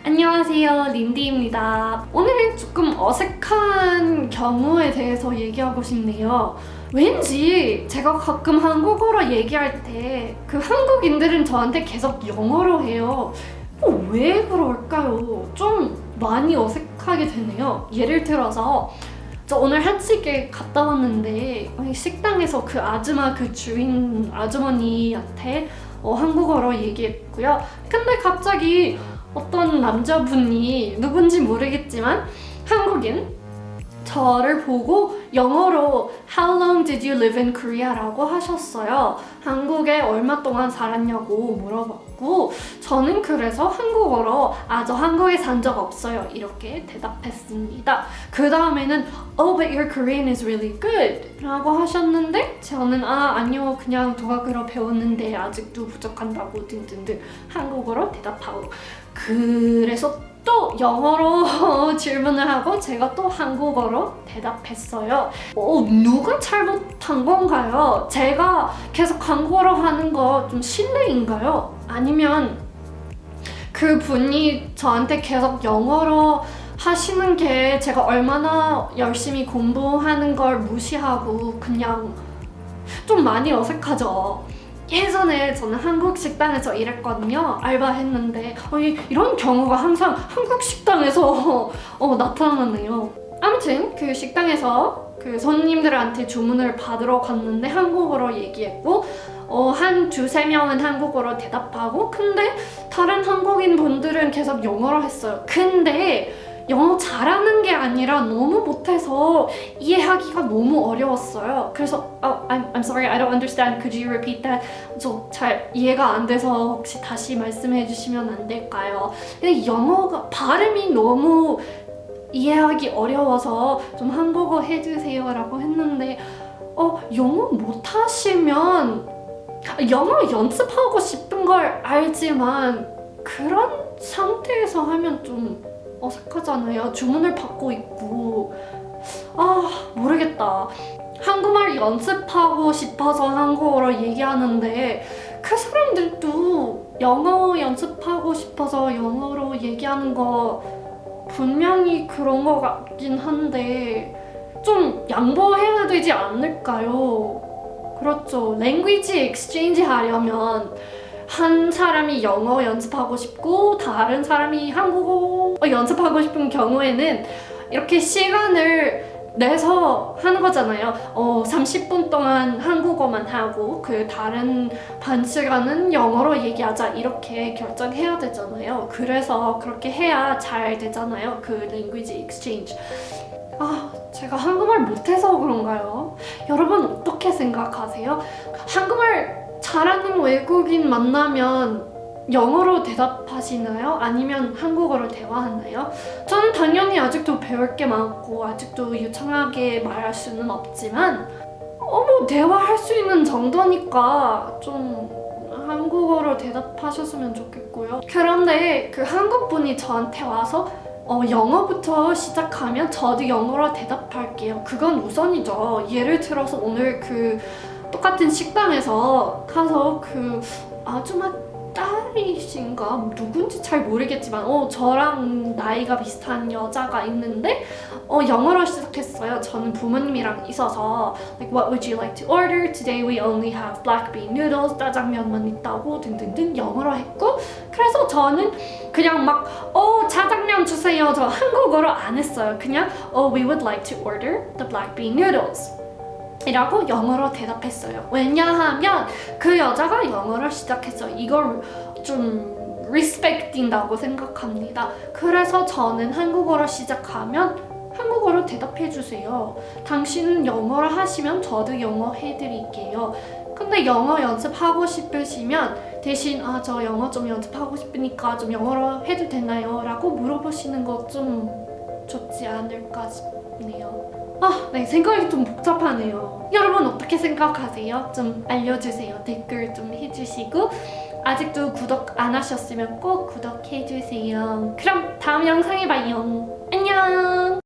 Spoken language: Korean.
안녕하세요, 린디입니다. 오늘은 조금 어색한 경우에 대해서 얘기하고 싶네요. 왠지 제가 가끔 한국어로 얘기할 때 그 한국인들은 저한테 계속 영어로 해요. 왜 그럴까요? 좀 많이 어색하게 되네요. 예를 들어서 저 오늘 한식에 갔다 왔는데 식당에서 그 아줌마, 그 주인 아주머니한테 한국어로 얘기했고요. 근데 갑자기 어떤 남자분이 누군지 모르겠지만 한국인 저를 보고 영어로 How long did you live in Korea? 라고 하셨어요. 한국에 얼마 동안 살았냐고 물어봤고 저는 그래서 한국어로 저 한국에 산 적 없어요 이렇게 대답했습니다. 그 다음에는 Oh, but your Korean is really good 라고 하셨는데 저는 아니요 그냥 도학으로 배웠는데 아직도 부족한다고 등등등 한국어로 대답하고 그래서 또 영어로 질문을 하고 제가 또 한국어로 대답했어요. 누가 잘못한 건가요? 제가 계속 한국어로 하는 거 좀 실례인가요? 아니면 그 분이 저한테 계속 영어로 하시는 게 제가 얼마나 열심히 공부하는 걸 무시하고 그냥 좀 많이 어색하죠. 예전에 저는 한국 식당에서 일했거든요. 알바했는데 이런 경우가 항상 한국 식당에서 나타나네요. 아무튼 그 식당에서 그 손님들한테 주문을 받으러 갔는데 한국어로 얘기했고 한 두세 명은 한국어로 대답하고 근데 다른 한국인 분들은 계속 영어로 했어요. 근데 영어 잘하는 게 아니라 너무 못해서 이해하기가 너무 어려웠어요. 그래서 I'm sorry, I don't understand. Could you repeat that? 저 잘 이해가 안 돼서 혹시 다시 말씀해 주시면 안 될까요? 근데 영어가 발음이 너무 이해하기 어려워서 좀 한국어 해주세요 라고 했는데 영어 못하시면 영어 연습하고 싶은 걸 알지만 그런 상태에서 하면 좀 어색하잖아요. 주문을 받고 있고 모르겠다. 한국말 연습하고 싶어서 한국어로 얘기하는데 그 사람들도 영어 연습하고 싶어서 영어로 얘기하는 거 분명히 그런 거 같긴 한데 좀 양보해야 되지 않을까요? 그렇죠. 랭귀지 엑스체인지 하려면 한 사람이 영어 연습하고 싶고 다른 사람이 한국어 연습하고 싶은 경우에는 이렇게 시간을 내서 하는 거잖아요. 30분 동안 한국어만 하고 그 다른 반 시간은 영어로 얘기하자 이렇게 결정해야 되잖아요. 그래서 그렇게 해야 잘 되잖아요. 그 랭귀지 엑스체인지. 제가 한국말 못해서 그런가요? 여러분 어떻게 생각하세요? 한국말 잘하는 외국인 만나면 영어로 대답하시나요? 아니면 한국어로 대화하나요? 저는 당연히 아직도 배울 게 많고 아직도 유창하게 말할 수는 없지만 대화할 수 있는 정도니까 좀 한국어로 대답하셨으면 좋겠고요. 그런데 그 한국분이 저한테 와서 영어부터 시작하면 저도 영어로 대답할게요. 그건 우선이죠. 예를 들어서 오늘 그 똑같은 식당에서 가서 그 아줌마 딸이신가 누군지 잘 모르겠지만 저랑 나이가 비슷한 여자가 있는데 영어로 시작했어요. 저는 부모님이랑 있어서 like what would you like to order? Today we only have black bean noodles. 짜장면만 있다고 등등등 영어로 했고 그래서 저는 그냥 막 짜장면 주세요. 저 한국어로 안 했어요. 그냥 we would like to order the black bean noodles. 이라고 영어로 대답했어요. 왜냐하면 그 여자가 영어를 시작했어요. 이걸 좀 리스펙팅다고 생각합니다. 그래서 저는 한국어로 시작하면 한국어로 대답해주세요. 당신은 영어를 하시면 저도 영어 해드릴게요. 근데 영어 연습하고 싶으시면 대신 저 영어 좀 연습하고 싶으니까 좀 영어로 해도 되나요? 라고 물어보시는 거 좀 좋지 않을까 싶네요. 네, 생각이 좀 복잡하네요. 여러분 어떻게 생각하세요? 좀 알려주세요. 댓글 좀 해주시고 아직도 구독 안 하셨으면 꼭 구독해주세요. 그럼 다음 영상에 봐요. 안녕!